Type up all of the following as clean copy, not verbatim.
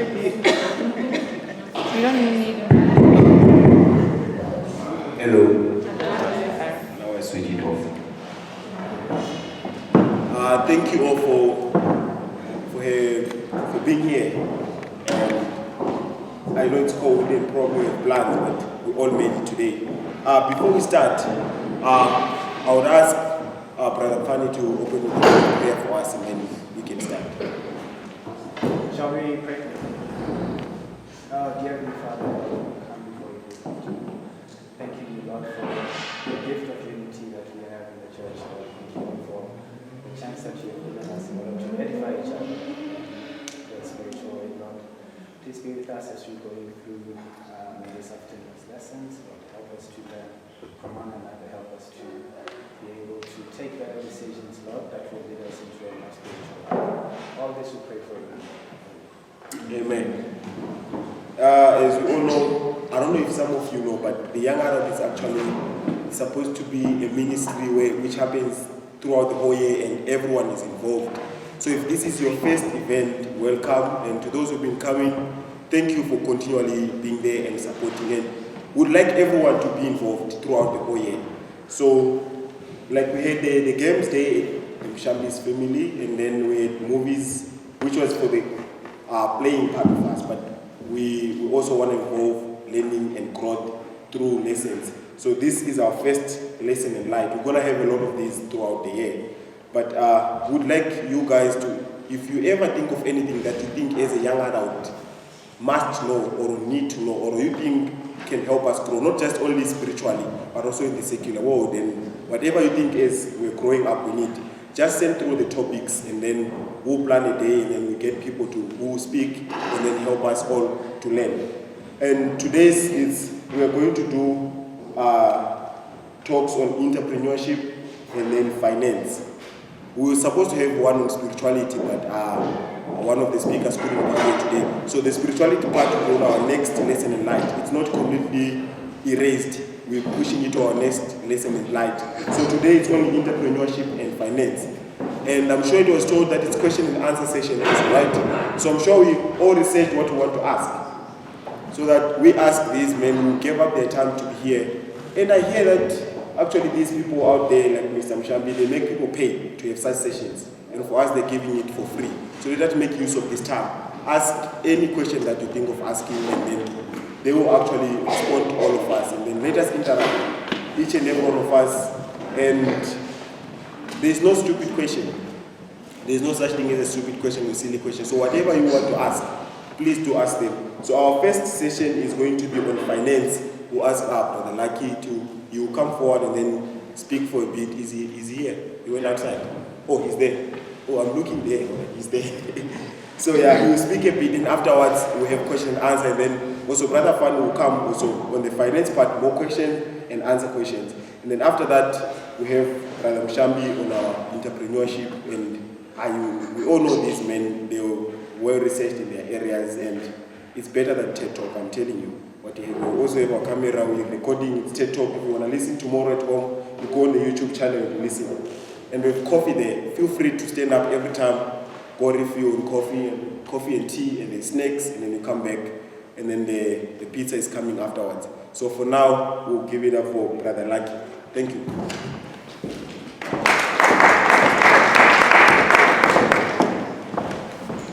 You don't need it. Hello. Now I switch it off. Thank you all for being here. I know it's cold and probably have plans, but we all made it today. Before we start, I would ask Brother Fanny to open with a prayer for us, and then we can start. Shall we pray? Dear Heavenly Father, we come before you. Thank you, Lord, for the gift of unity that we have in the church. Lord, thank you for the chance that you have given us in order to edify each other. Your spiritual way, Lord. Please be with us as we go through this afternoon's lessons. Lord, help us to learn from one another. Help us to be able to take better decisions, Lord, that will lead us into a more spiritual life. All this we pray for you. Amen. As we all know, I don't know if some of you know, but the Young Adult is actually supposed to be a ministry which happens throughout the whole year and everyone is involved. So if this is your first event, welcome. And to those who've been coming, thank you for continually being there and supporting it. We'd like everyone to be involved throughout the whole year. So, like we had the games day, the Mshambi's family, and then we had movies, which was for the playing part of us, but we also want to involve learning and growth through lessons. So this is our first lesson in life. We're going to have a lot of these throughout the year. But we'd like you guys to, if you ever think of anything that you think as a young adult must know or need to know, or you think can help us grow, not just only spiritually, but also in the secular world, and whatever you think as we're growing up we need, just send through the topics, and then we'll plan a day, and then we get people who speak, and then help us all to learn. And today's we are going to do talks on entrepreneurship and then finance. We were supposed to have one on spirituality, but one of the speakers couldn't be here today. So the spirituality part will go on our next lesson in light. It's not completely erased. We're pushing it to our next lesson in light. So today it's only entrepreneurship and finance. And I'm sure it was told that it's question and answer session, right? So I'm sure we all researched what we want to ask. So that we ask these men who gave up their time to be here. And I hear that actually these people out there, like Mr. Mshambi, they make people pay to have such sessions. And for us, they're giving it for free. So let us make use of this time. Ask any question that you think of asking, and then they will actually respond to all of us. And then let us interact, each and every one of us. And there's no stupid question. There's no such thing as a stupid question or silly question. So whatever you want to ask, please do ask them. So our first session is going to be on finance. We'll ask Brother Lucky you come forward and then speak for a bit. Is he here? He went outside. Oh, he's there. Oh, I'm looking there. He's there. So yeah, he will speak a bit, and afterwards we have question and answer, and then also Brother Fan will come also on the finance part, more questions and answer questions. And then after that, we have Brother Mshambi on our entrepreneurship, and we all know these men, they were well researched in their areas, and it's better than TED Talk, I'm telling you. But we also have our camera, we're recording, it's TED Talk. If you want to listen tomorrow at home, you go on the YouTube channel and listen. And we have coffee there. Feel free to stand up every time, go refill on coffee and tea, and then snacks, and then you come back, and then the pizza is coming afterwards. So for now, we'll give it up for Brother Lucky. Thank you.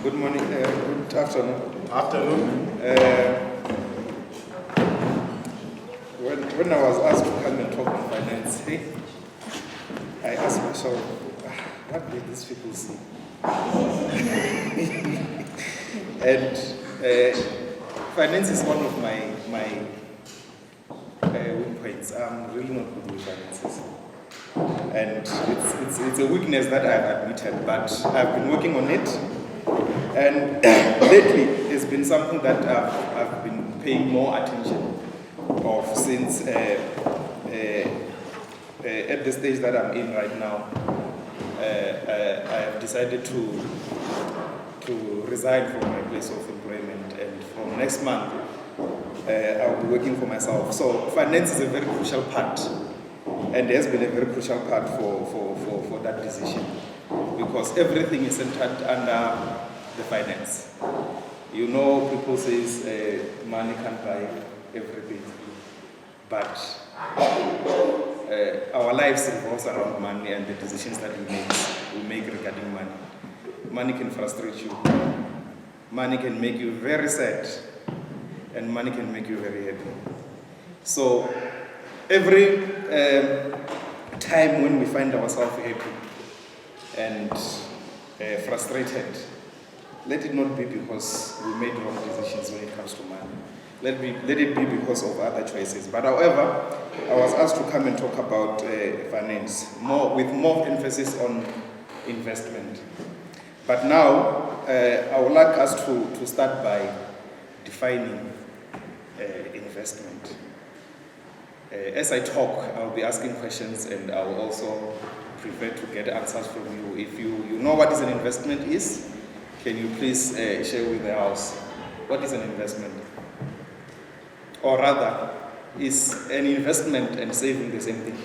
Good morning, good afternoon. When I was asked to come and talk on finance, I asked myself, what did these people see? And finance is one of my weak points. I'm really not good with finances. And it's a weakness that I've admitted, but I've been working on it. And lately, it's been something that I've been paying more attention of since at the stage that I'm in right now. I have decided to resign from my place of employment, and from next month, I'll be working for myself. So finance is a very crucial part, and has been a very crucial part for that decision, because everything is centered under the finance. You know, people says money can't buy everything, but our lives revolves around money and the decisions that we make regarding money. Money can frustrate you. Money can make you very sad, and money can make you very happy. So every time when we find ourselves happy and frustrated, let it not be because we made wrong decisions when it comes to money. Let it be because of other choices. But however, I was asked to come and talk about finance, with more emphasis on investment. But now, I would like us to start by defining investment. As I talk, I'll be asking questions, and I will also prefer to get answers from you. If you know what is an investment is, can you please share with the house what is an investment? Or rather, is an investment and saving the same thing?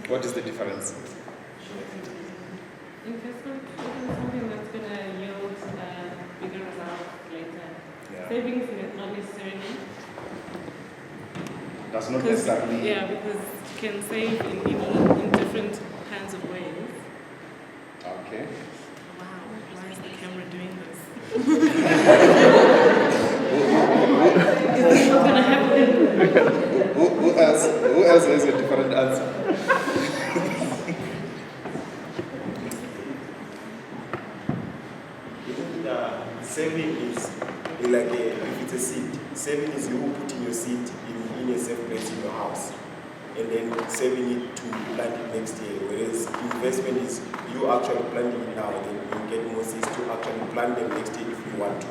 What is the difference? Investment is something that's going to yield bigger results later. Yeah. Savings is not necessarily. Does not necessarily. Yeah, because you can save in different kinds of ways. Okay. Wow, why is the camera doing this? Is this what's going to happen? Who else has a different answer? Saving is like if it's a seed. Saving is you putting your seed in a safe place in your house, and then saving it to plant it next year. Whereas investment is you actually planting it now, and then you get more seeds to actually plant them next year if you want to.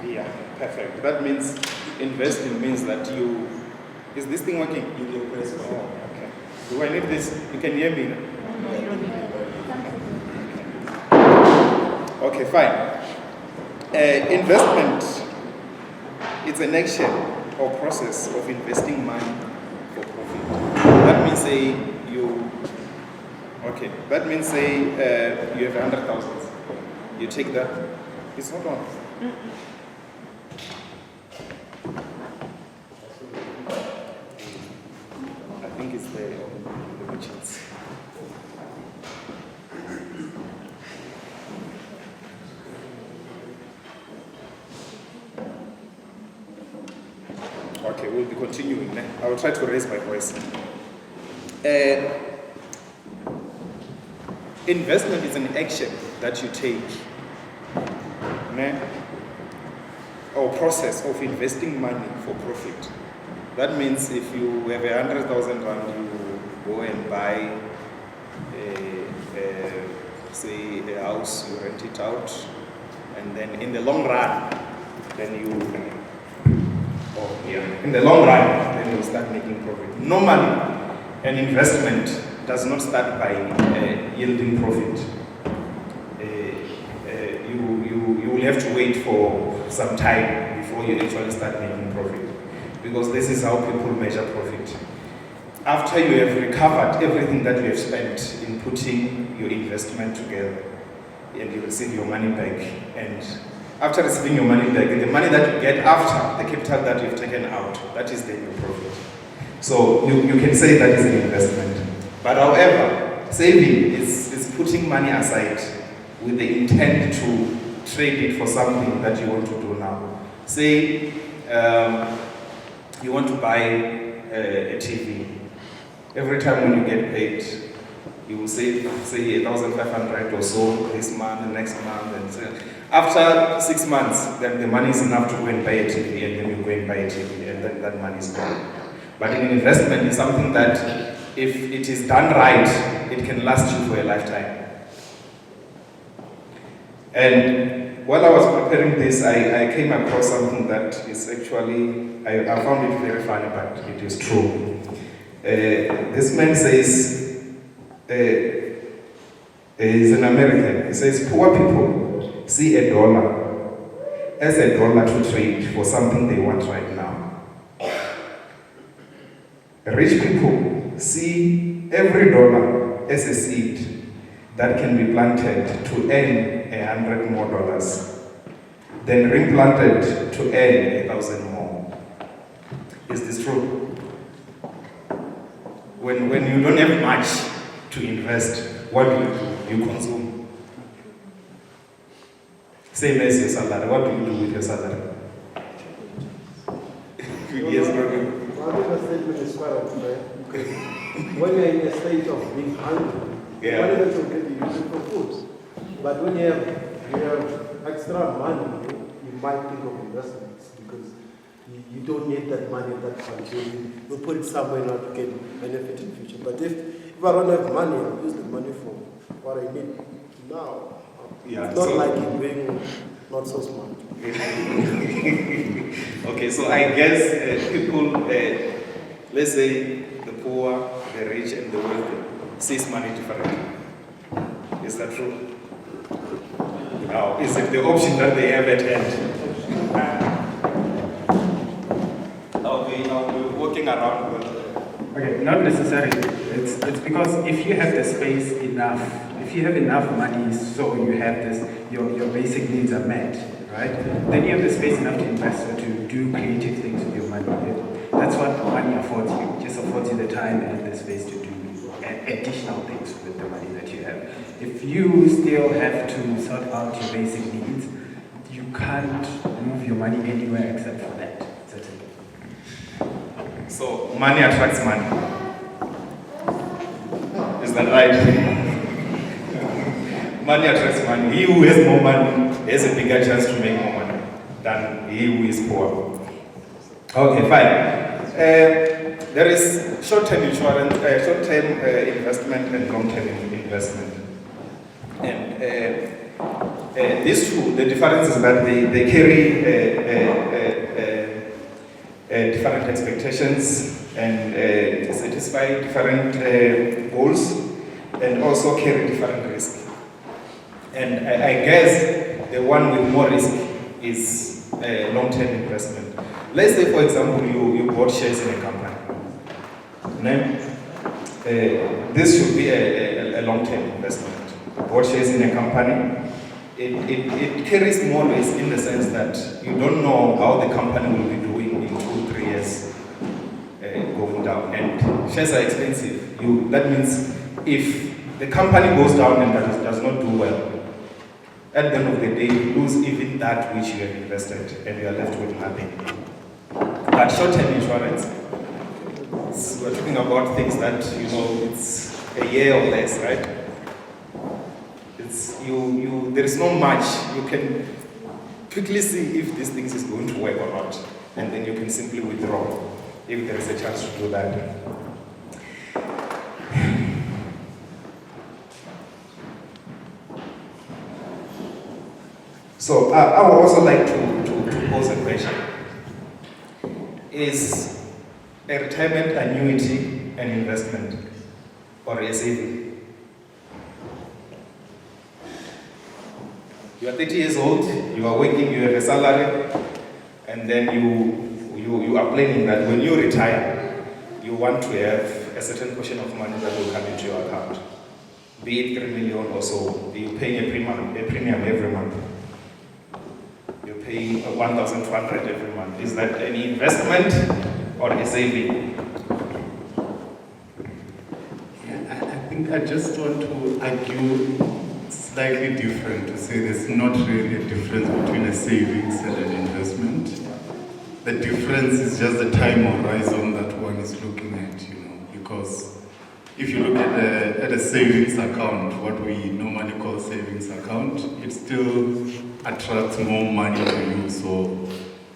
Yeah, perfect. That means investing means that you. Is this thing working? You can press it. Oh, okay. Do I need this? You can hear me now? No, you don't need it. Okay, fine. Investment, it's an action or process of investing money for profit. That means you have 100,000. You take that. It's not on. I think it's there on the machines. Okay, we'll be continuing. I will try to raise my voice. Investment is an action that you take, or process of investing money for profit. That means if you have 100,000 rand, you go and buy, say, a house, you rent it out, and then in the long run, in the long run, then you start making profit. Normally, an investment does not start by yielding profit. You will have to wait for some time before you actually start making profit, because this is how people measure profit. After you have recovered everything that you have spent in putting your investment together, and you receive your money back, and after receiving your money back, the money that you get after the capital that you've taken out, that is then your profit. So you can say that is an investment. But however, saving is putting money aside with the intent to trade it for something that you want to do now. Say you want to buy a TV. Every time when you get paid, you will save, say, 1,500 or so this month and next month. And so after 6 months, then the money is enough to go and buy a TV, and then you go and buy a TV, and then that money is gone. But in investment, it's something that if it is done right, it can last you for a lifetime. And while I was preparing this, I came across something that is actually, I found it very funny, but it is true. This man says, he's an American, he says, poor people see a dollar as a dollar to trade for something they want right now. Rich people see every dollar as a seed that can be planted to earn $100 more, then replanted to earn 1,000 more. Is this true? When you don't have much to invest, what do? You consume. Same as your salary. What do you do with your salary? Yes, brother. I think the statement is quite right? Because when you're in a state of being hungry, Yeah. money that you get, you use it for food. But when you have extra money, you might think of investments because you don't need that money at that time. You put it somewhere now to get benefit in the future. But if I don't have money, I'll use the money for what I need now. Yeah, It's not so- like it being not so smart. Okay, so I guess people, let's say the poor, the rich, and the wealthy, sees money differently. Is that true? Now, is it the option that they have at hand? Okay, now we're walking around with. Okay, not necessarily. It's because if you have the space enough, if you have enough money, so you have this, your basic needs are met, right? Then you have the space enough to invest or to do creative things with your money. That's what money affords you. It just affords you the time and the space to do additional things with the money that you have. If you still have to sort out your basic needs, you can't move your money anywhere except for that. That's it. So money attracts money. Is that right? Money attracts money. He who has more money has a bigger chance to make more money than he who is poor. Okay, fine. There is short-term insurance, short-term investment and long-term investment. And these two, the difference is that they carry different expectations and satisfy different goals and also carry different risks. And I guess the one with more risk is long-term investment. Let's say, for example, you bought shares in a company. This should be a long-term investment. Bought shares in a company. It carries more risk in the sense that you don't know how the company will be doing in 2-3 years going down. And shares are expensive. That means if the company goes down and does not do well, at the end of the day, you lose even that which you have invested and you are left with nothing. But short-term insurance, we're talking about things that, it's a year or less, right? There is not much. You can quickly see if this thing is going to work or not. And then you can simply withdraw if there is a chance to do that. So I would also like to pose a question. Is a retirement annuity an investment or a saving? You are 30 years old, you are working, you have a salary, and then you are planning that when you retire, you want to have a certain portion of money that will come into your account. Be it 3 million or so, you pay a premium every month. You pay 1,200 every month. Is that an investment or a saving? Yeah, I think I just want to argue slightly different, to say there's not really a difference between a savings and an investment. The difference is just the time horizon that one is looking at, because if you look at a savings account, what we normally call savings account, it still attracts more money to you. So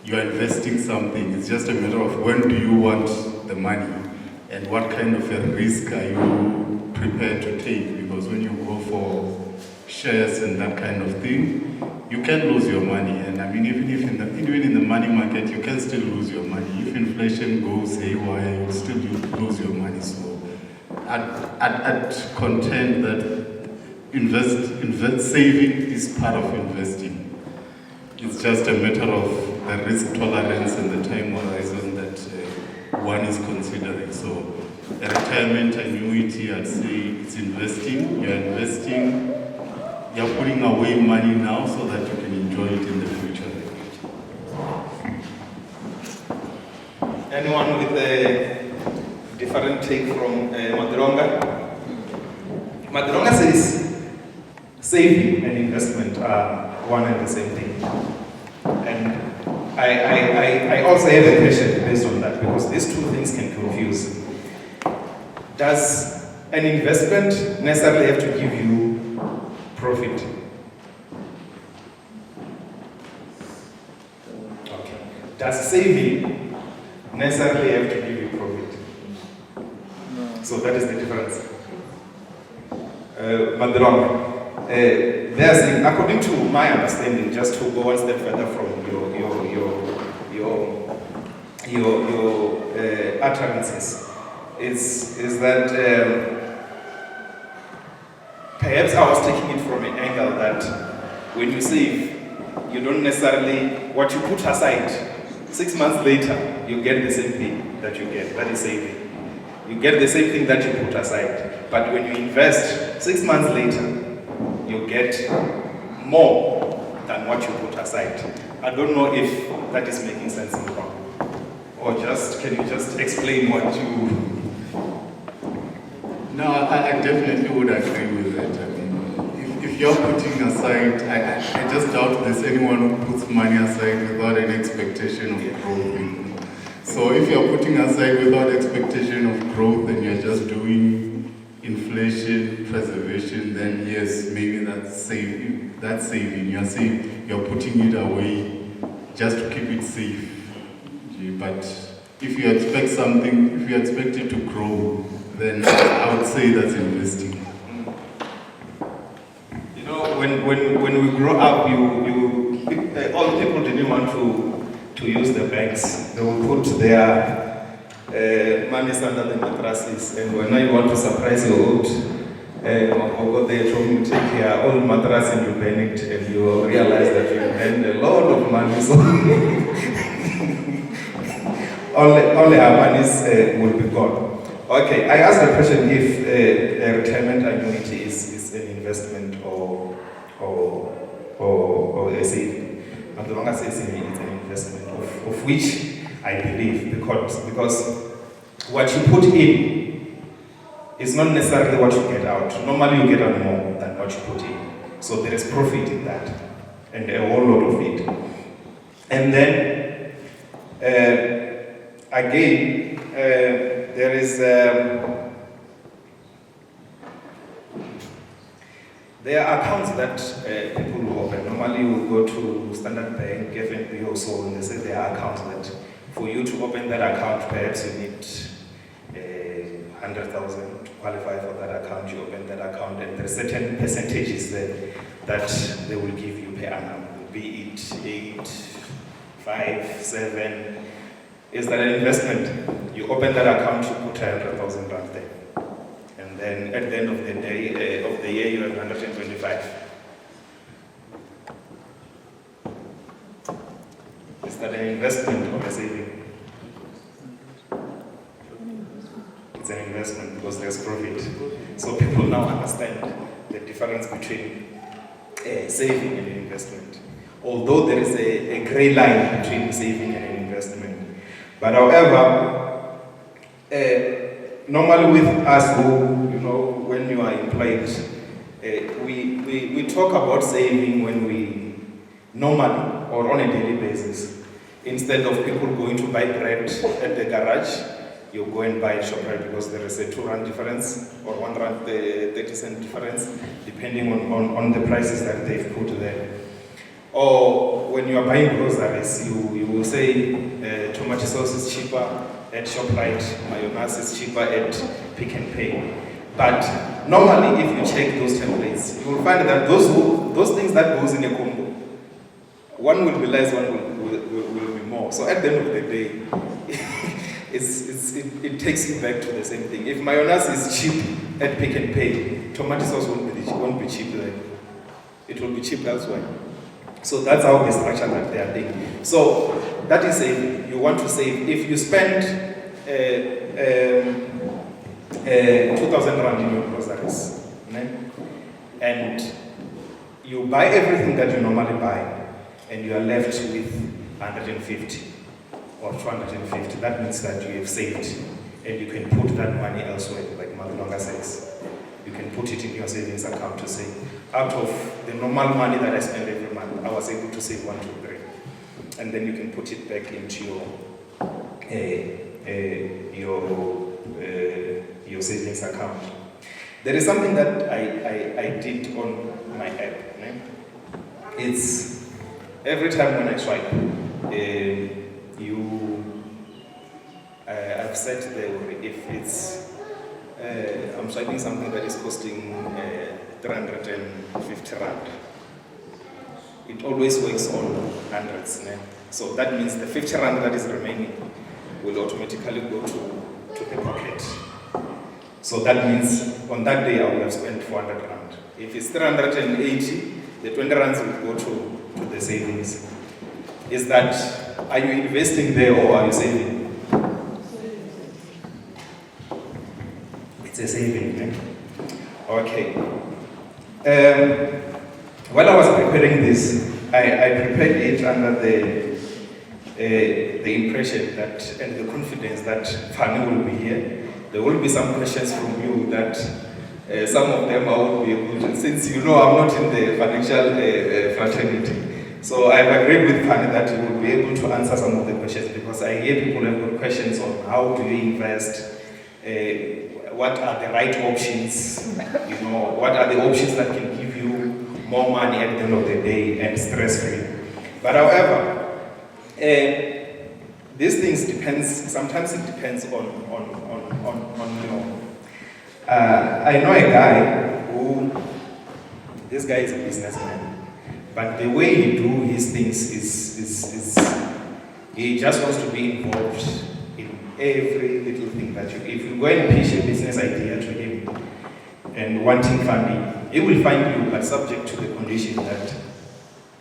you are investing something. It's just a matter of when do you want the money and what kind of a risk are you prepared to take. Because when you go for shares and that kind of thing, you can lose your money. And I mean, even in the money market, you can still lose your money. If inflation goes haywire, you'll still lose your money. So I'd contend that saving is part of investing. It's just a matter of the risk tolerance and the time horizon that one is considering. So A retirement annuity, I'd say it's investing. You're investing, you're putting away money now so that you can enjoy it in the future. Anyone with a different take from Madironga? Madironga says saving and investment are one and the same thing. And I also have a question based on that, because these two things can confuse. Does an investment necessarily have to give you profit? Okay. Does saving necessarily have to give you profit? So that is the difference. Madironga, there's, according to my understanding, just to go one step further from your utterances, is that perhaps I was taking it from an angle that when you save, you don't necessarily, what you put aside, 6 months later, you get the same thing that you get, that is saving. You get the same thing that you put aside. But when you invest, 6 months later, you get more than what you put aside. I don't know if that is making sense in the or just, can you just explain what you... No, I definitely would agree with that. I mean, if you're putting aside, I just doubt there's anyone who puts money aside without an expectation of growth. So if you're putting aside without expectation of growth and you're just doing inflation preservation, then yes, maybe that's saving. That's saving. You're putting it away just to keep it safe. But if you expect something, if you expect it to grow, then I would say that's investing. You know, when we grow up, all people didn't want to use the banks. They will put their money under the mattresses, and when you want to surprise your old, or go there to take your old mattress and you burn it, and you realize that you earned a lot of money. So all our monies will be gone. Okay, I asked the question if a retirement annuity is an investment or a saving. And the longer says it's an investment, of which I believe, because what you put in is not necessarily what you get out. Normally you get out more than what you put in. So there is profit in that, and a whole lot of it. And then, again, there is there are accounts that people will open. Normally you will go to Standard Bank, FNB or so, and they say there are accounts that for you to open that account, perhaps you need 100,000 to qualify for that account. You open that account, and there are certain percentages there that they will give you per annum, be it 8, 5, 7. Is that an investment? You open that account, you put 100,000 rand there. And then at the end of the day, of the year, you have 125. Is that an investment or a saving? It's an investment because there's profit. So people now understand the difference between saving and investment. Although there is a gray line between saving and an investment. But however, normally with us who, when you are employed, we talk about saving when we normally or on a daily basis. Instead of people going to buy bread at the garage, you go and buy at ShopRite because there is a 2 rand difference or 1 rand 30 cent difference, depending on the prices that they've put there. Or when you are buying groceries, you will say tomato sauce is cheaper at ShopRite, mayonnaise is cheaper at Pick n Pay. But normally, if you check those templates, you will find that those things that goes in a combo, one will be less, one will be more. So at the end of the day, it takes you back to the same thing. If mayonnaise is cheap at Pick n Pay, tomato sauce won't be cheap there. It will be cheap elsewhere. So that's how they structure that they are doing. So that is saving. You want to save. If you spend 2,000 rand in your groceries, né? And you buy everything that you normally buy, and you are left with 150 or 250. That means that you have saved, and you can put that money elsewhere, like Madhulanga says. You can put it in your savings account to say, out of the normal money that I spend every month, I was able to save 1, 2, 3. And then you can put it back into your savings account. There is something that I did on my app. Né? It's every time when I swipe, I've set the, if it's, I'm swiping something that is costing 350 rand. It always works on hundreds. Né? So that means the 50 rand that is remaining will automatically go to the pocket. So that means on that day I will have spent 400 rand. If it's 380, the 20 rands will go to the savings. Is that, are you investing there or are you saving? It's a saving. Eh? Okay. While I was preparing this, I prepared it under the impression that, and the confidence that Fanny will be here. There will be some questions from you that some of them I won't be able to, since you know I'm not in the financial fraternity. So I've agreed with Fanny that you will be able to answer some of the questions, because I hear people have got questions on how do you invest, what are the right options, you know, what are the options that can give you more money at the end of the day and stress-free. But however, these things depends, sometimes it depends on you know. I know a guy who, this guy is a businessman, but the way he do his things is he just wants to be involved in every little thing that you, if you go and pitch a business idea to him and wanting funding, he will find you, but subject to the condition that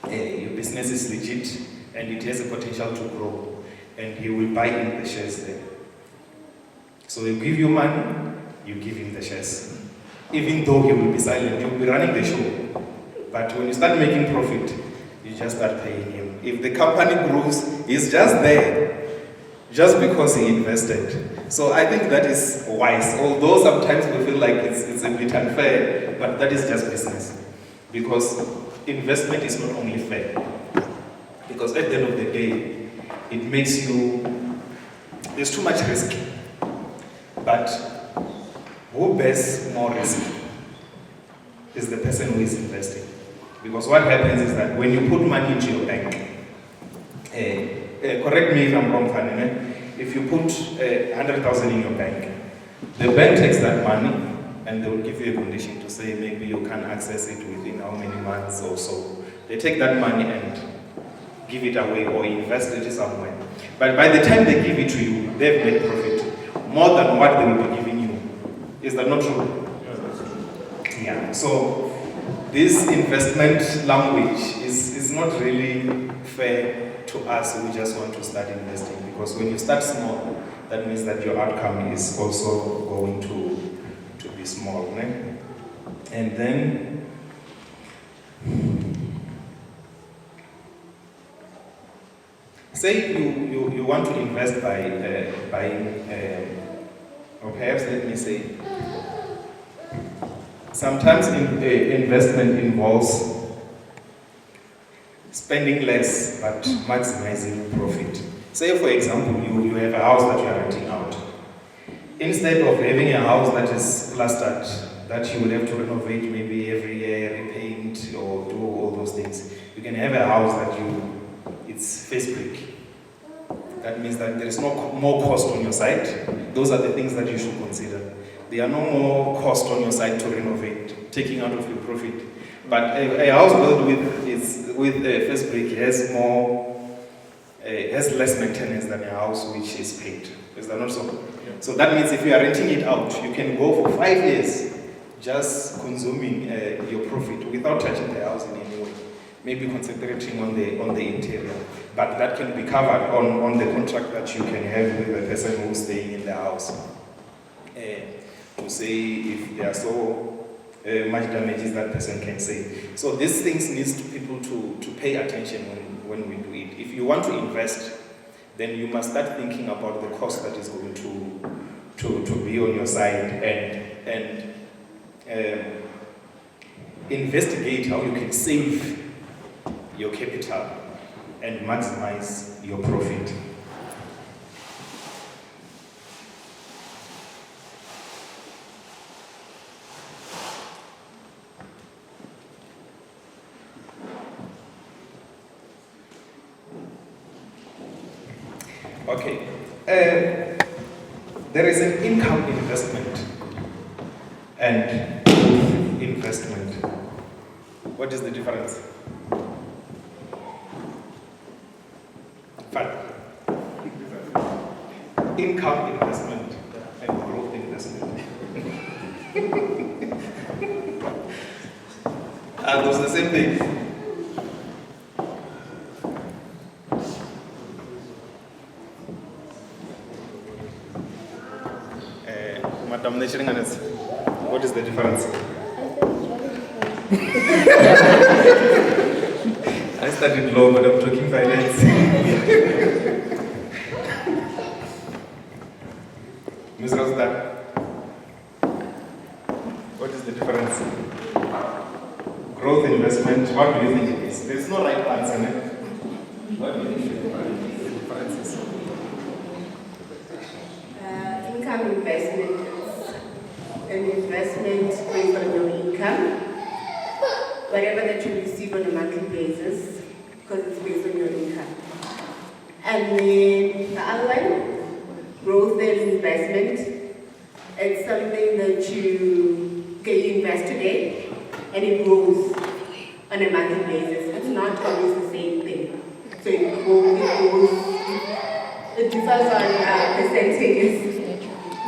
your business is legit and it has a potential to grow, and he will buy in the shares there. So he'll give you money, you give him the shares. Even though he will be silent, you'll be running the show. But when you start making profit, you just start paying him. If the company grows, he's just there, just because he invested. So I think that is wise, although sometimes we feel like it's a bit unfair, but that is just business. Because investment is not only fair, because at the end of the day, it makes you, there's too much risk. But who bears more risk is the person who is investing. Because what happens is that when you put money into your bank, correct me if I'm wrong, Fanny, if you put 100,000 in your bank, the bank takes that money and they will give you a condition to say maybe you can access it within how many months or so. They take that money and give it away or invest it somewhere. But by the time they give it to you, they've made profit more than what they will be giving you. Is that not true? Yeah. So this investment language is not really fair to us who just want to start investing, because when you start small, that means that your outcome is also going to be small. Right? And then say you want to invest by buying, or perhaps let me say, sometimes investment involves spending less but maximizing profit. Say for example, you have a house that you are renting out. Instead of having a house that is plastered, that you will have to renovate maybe every year, repaint or do all those things, you can have a house that it's face brick. That means that there is no more cost on your side. Those are the things that you should consider. There are no more cost on your side to renovate, taking out of your profit. But a house built with face brick has less maintenance than a house which is paid. Is that not so? Yeah. So that means if you are renting it out, you can go for 5 years just consuming your profit without touching the house in any way. Maybe concentrating on the interior. But that can be covered on the contract that you can have with the person who's staying in the house. to say if there are so much damages that person can say. So these things needs people to pay attention when we do it. If you want to invest, then you must start thinking about the cost that is going to be on your side and investigate how you can save your capital and maximize your profit. Okay. There is an income investment and growth investment. What is the difference? Fine. Income investment and growth investment. Are those the same thing? Madam Neshiringanes, what is the difference? I studied law, but I'm talking finance. Ms. Rosda, what is the difference? Growth investment, what do you think it is? There's no right answer, no? What do you think the difference is? Income investment is an investment based on your income, whatever that you receive on a monthly basis, because it's based on your income. And then the other one, growth investment, it's something that you invest today and it grows on a monthly basis. It's not always the same thing. So it differs on percentages.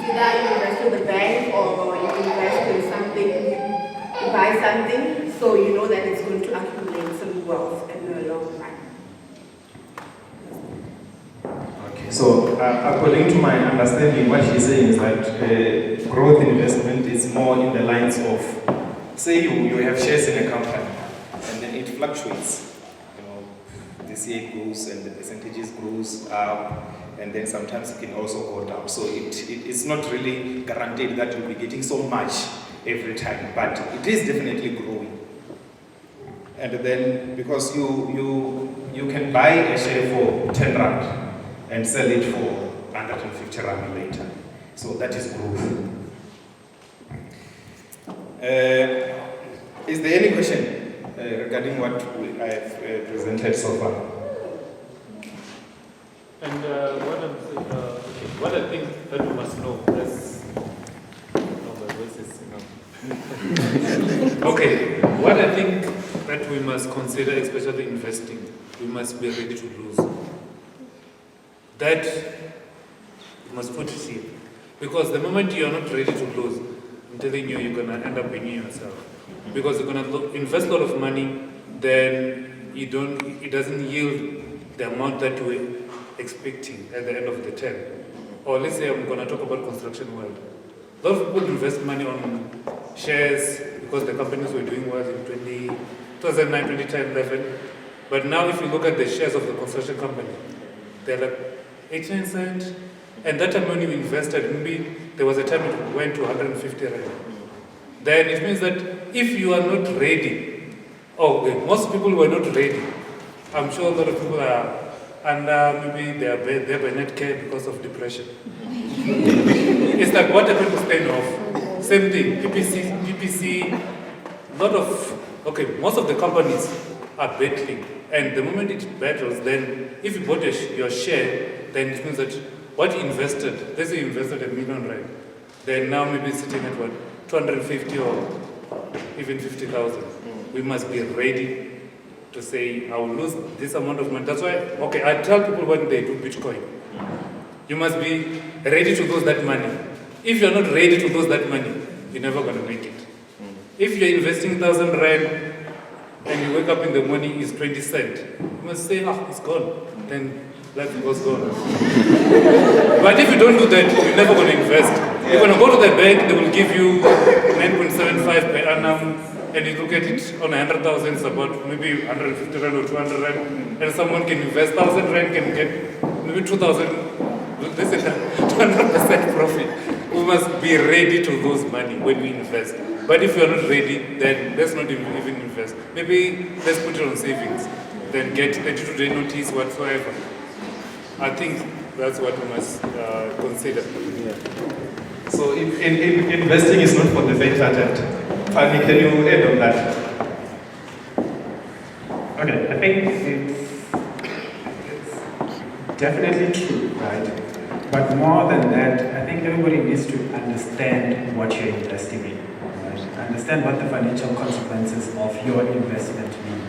Either you invest in the bank or you invest in something, you buy something, so you know that it's going to accumulate some wealth in the long run. Okay, so according to my understanding, what she's saying is that growth investment is more in the lines of, say you have shares in a company and then it fluctuates. You know, this year it grows and the percentages grows up. And then sometimes it can also go down. So it's not really guaranteed that you'll be getting so much every time, but it is definitely growing. And then because you can buy a share for 10 rand and sell it for 150 rand later. So that is growth. Is there any question regarding what I've presented so far? And what I think that we must know is, my voice is, okay, what I think that we must consider, especially investing, we must be ready to lose. That you must put it here. Because the moment you are not ready to lose, I'm telling you, you're going to end up winning yourself. Because you're going to invest a lot of money, then it doesn't yield the amount that you were expecting at the end of the term. Or let's say I'm going to talk about construction world. A lot of people invest money on shares because the companies were doing well in 2009, 2010, 11. But now if you look at the shares of the construction company, they're like 89 cents. And that time when you invested, maybe there was a time it went to 150 rand. Then it means that if you are not ready, most people were not ready. I'm sure a lot of people are, and maybe they are by net care because of depression. It's like what happened to Spain off. Same thing, PPC, most of the companies are battling. And the moment it battles, then if you bought your share, then it means that what you invested, let's say you invested $1 million, right? Then now maybe sitting at what, 250 or even 50,000. We must be ready to say, I will lose this amount of money. That's why, I tell people when they do Bitcoin, you must be ready to lose that money. If you're not ready to lose that money, you're never going to make it. If you're investing 1,000 rand and you wake up in the morning, it's 20 cents, you must say, it's gone. Then life goes gone. But if you don't do that, you're never going to invest. You're going to go to the bank, they will give you 9.75 per annum, and you look at it on 100,000, it's about maybe 150 rand or 200 rand, and someone can invest 1,000 rand, can get maybe 2,000, this is 200% profit. We must be ready to lose money when we invest. But if you're not ready, then let's not even invest. Maybe let's put it on savings, then get 32-day notice whatsoever. I think that's what we must consider. So investing is not for the faint-hearted. Fanny, can you add on that? Okay, I think it's definitely true, right? But more than that, I think everybody needs to understand what you're investing in, right? Understand what the financial consequences of your investment mean.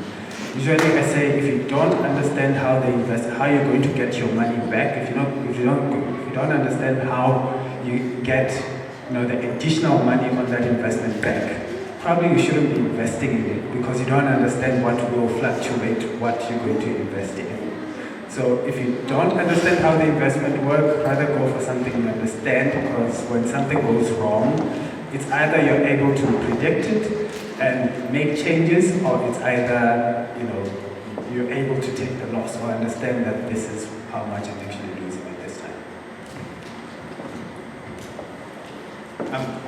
Usually I say, if you don't understand how they invest, how you're going to get your money back, if you don't understand how you get the additional money on that investment back, probably you shouldn't be investing in it because you don't understand what will fluctuate what you're going to invest in. So if you don't understand how the investment works, rather go for something you understand, because when something goes wrong, it's either you're able to predict it and make changes, or it's either you're able to take the loss or understand that this is how much I'm actually losing at this time.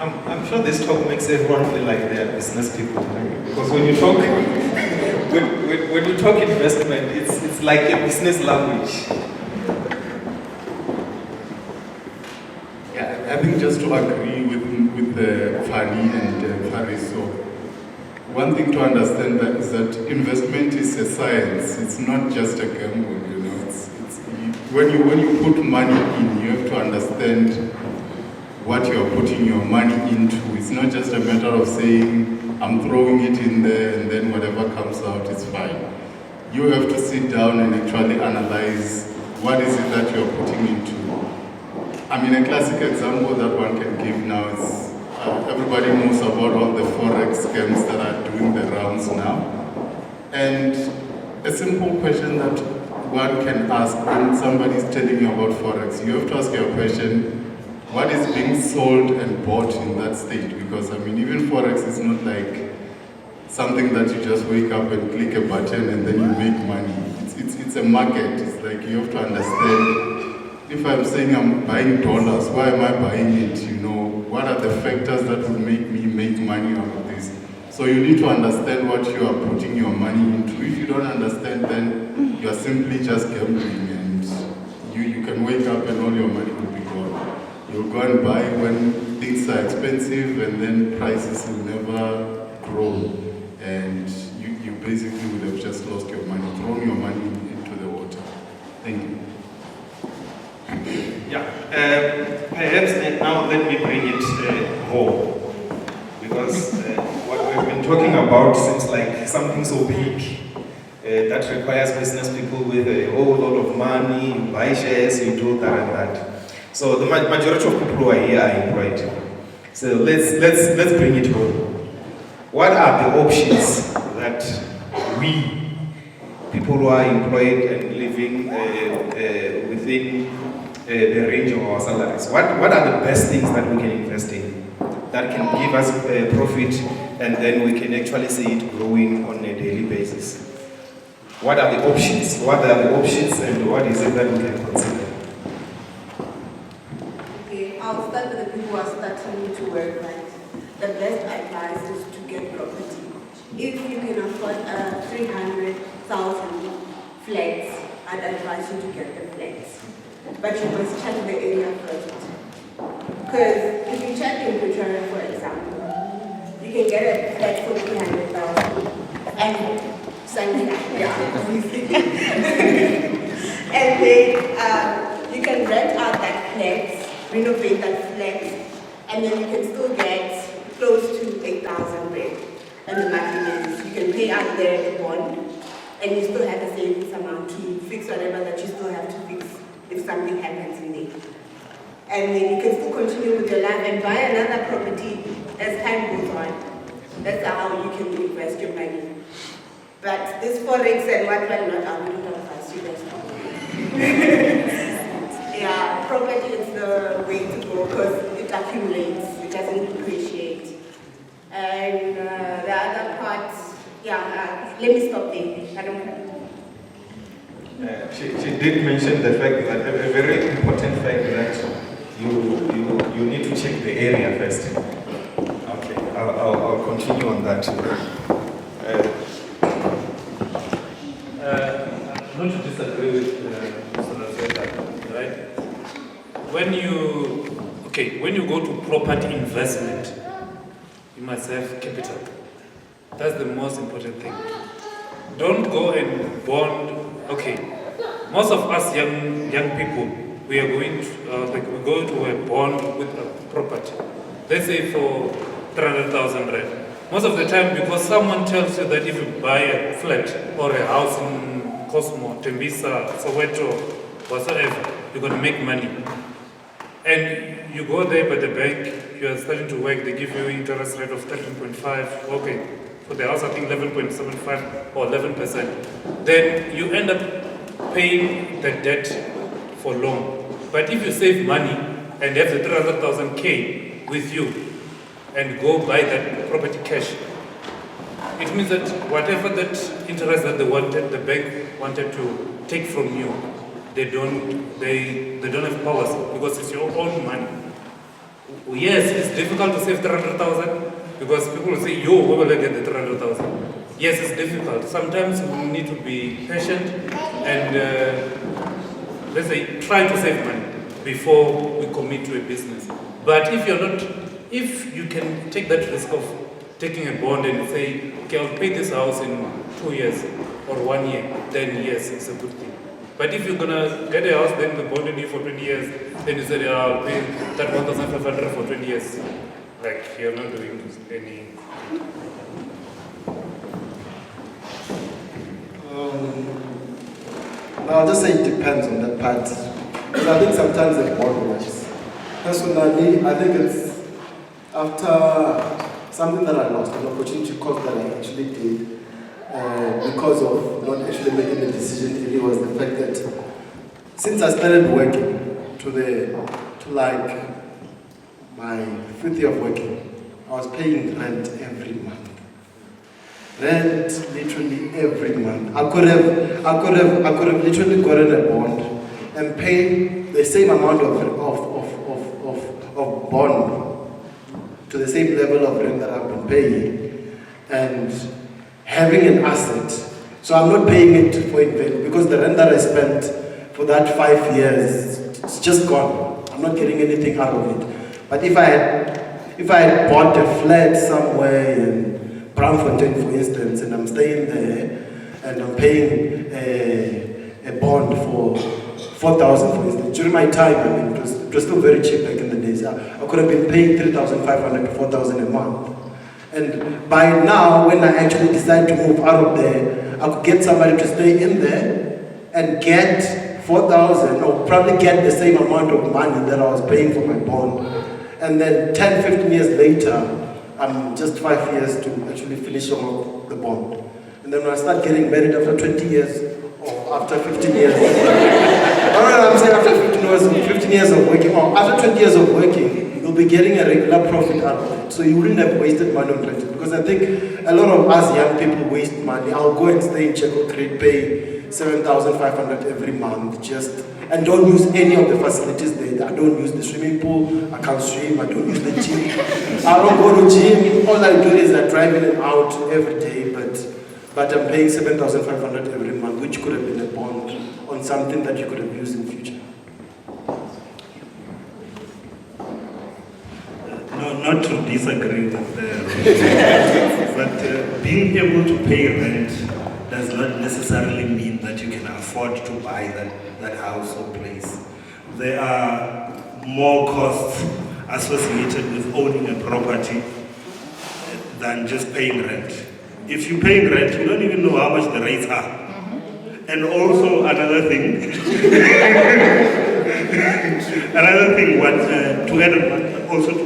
I'm sure this talk makes everyone feel like they're business people, right? Because when you talk when you talk investment, it's like a business language. Yeah, I think just to agree with Fanny and Faris, so one thing to understand is that investment is a science. It's not just a gamble, when you put money in, you have to understand what you are putting your money into. It's not just a matter of saying, I'm throwing it in there and then whatever comes out is fine. You have to sit down and actually analyze what is it that you're putting into. I mean, a classic example that one can give now is, everybody knows about all the Forex scams that are doing the rounds now. And a simple question that one can ask when somebody is telling you about Forex, you have to ask your question, what is being sold and bought in that state? Because I mean, even Forex is not like something that you just wake up and click a button and then you make money. It's a market. It's like you have to understand, if I'm saying I'm buying dollars, why am I buying it? What are the factors that will make me make money out of this? So you need to understand what you are putting your money into. If you don't understand, then you are simply just gambling, and you can wake up and all your money will be gone. You'll go and buy when things are expensive, and then prices will never grow, and you basically would have just lost your money, thrown your money into the water. Thank you. Yeah, perhaps now let me bring it home, because what we've been talking about seems like something so big that requires business people with a whole lot of money. You buy shares, you do that and that. So the majority of people who are here are employed. So let's bring it home. What are the options that we, people who are employed and living within the range of our salaries, what are the best things that we can invest in that can give us profit, and then we can actually see it growing on a daily basis? What are the options? What are the options, and what is it that we can consider? Okay, I'll start with the people who are starting to work, right? The best advice is to get property. If you can afford 300,000 flats, I'd advise you to get the flats. But you must check the area first. Because if you check in Pretoria, for example, you can get a flat for 300,000 and something like and then you can rent out that flat, renovate that flat, and then you can still get close to 8,000 rand. And the monthly is you can pay out the bond, and you still have the savings amount to fix whatever that you still have to fix if something happens in there. And then you can still continue with your life and buy another property as time goes on. That's how you can invest your money. But this Forex and what not, I wouldn't advise you guys to. Yeah, property is the way to go, because it accumulates, it doesn't depreciate. And the other part, let me stop there. I don't know. She did mention the fact that a very important fact that you need to check the area first. Okay, I'll continue on that. Not to disagree with Mr. Razeta, right? When you go to property investment, you must have capital. That's the most important thing. Don't go and bond. Okay, most of us young people, we are going to, we go to a bond with a property. Let's say for 300,000 rand. Most of the time, because someone tells you that if you buy a flat or a house in Cosmo, Tembisa, Soweto, whatsoever, you're going to make money. And you go there by the bank, you are starting to work, they give you interest rate of 13.5, okay, for the house I think 11.75 or 11%. Then you end up paying the debt for long. But if you save money and have the 300,000 K with you and go buy that property cash, it means that whatever that interest that the bank wanted to take from you, they don't have powers because it's your own money. Yes, it's difficult to save 300,000 because people will say, yo, where will I get the 300,000? Yes, it's difficult. Sometimes we need to be patient and let's say try to save money before we commit to a business. But if you can take that risk of taking a bond and say, okay, I'll pay this house in 2 years or 1 year, then yes, it's a good thing. But if you're gonna get a house, then the bond in you for 20 years, then you say, I'll pay that 1,500 for 20 years. Like, you're not doing any. I'll just say it depends on that part. Because I think sometimes the bond works. Personally, I think it's after something that I lost, an opportunity cost that I actually did. Because of not actually making the decision, it was the fact that since I started working to like my 5th year of working, I was paying rent every month. Rent literally every month. I could have literally gotten a bond and paid the same amount of bond to the same level of rent that I've been paying, and having an asset. So I'm not paying it for investment because the rent that I spent for that 5 years, it's just gone. I'm not getting anything out of it. But if I had bought a flat somewhere in Braamfontein, for instance, and I'm staying there and I'm paying a bond for 4,000, for instance, during my time, I mean, it was still very cheap back in the days. I could have been paying 3,500 to 4,000 a month. And by now, when I actually decide to move out of there, I could get somebody to stay in there and get 4,000 or probably get the same amount of money that I was paying for my bond. And then 10, 15 years later, I'm just 5 years to actually finish off the bond. And then when I start getting married after 20 years or after 15 years, I'm saying after 15 years of working, or after 20 years of working, you'll be getting a regular profit out of it. So you wouldn't have wasted money on rent. Because I think a lot of us young people waste money. I'll go and stay in Checo Creek, pay 7,500 every month, and don't use any of the facilities there. I don't use the swimming pool, I can't swim, I don't use the gym. I don't go to gym. All I do is I drive in and out every day, but I'm paying 7,500 every month, which could have been a bond on something that you could have used in future. No, not to disagree with but being able to pay rent does not necessarily mean that you can afford to buy that house or place. There are more costs associated with owning a property than just paying rent. If you're paying rent, you don't even know how much the rates are. And also another thing,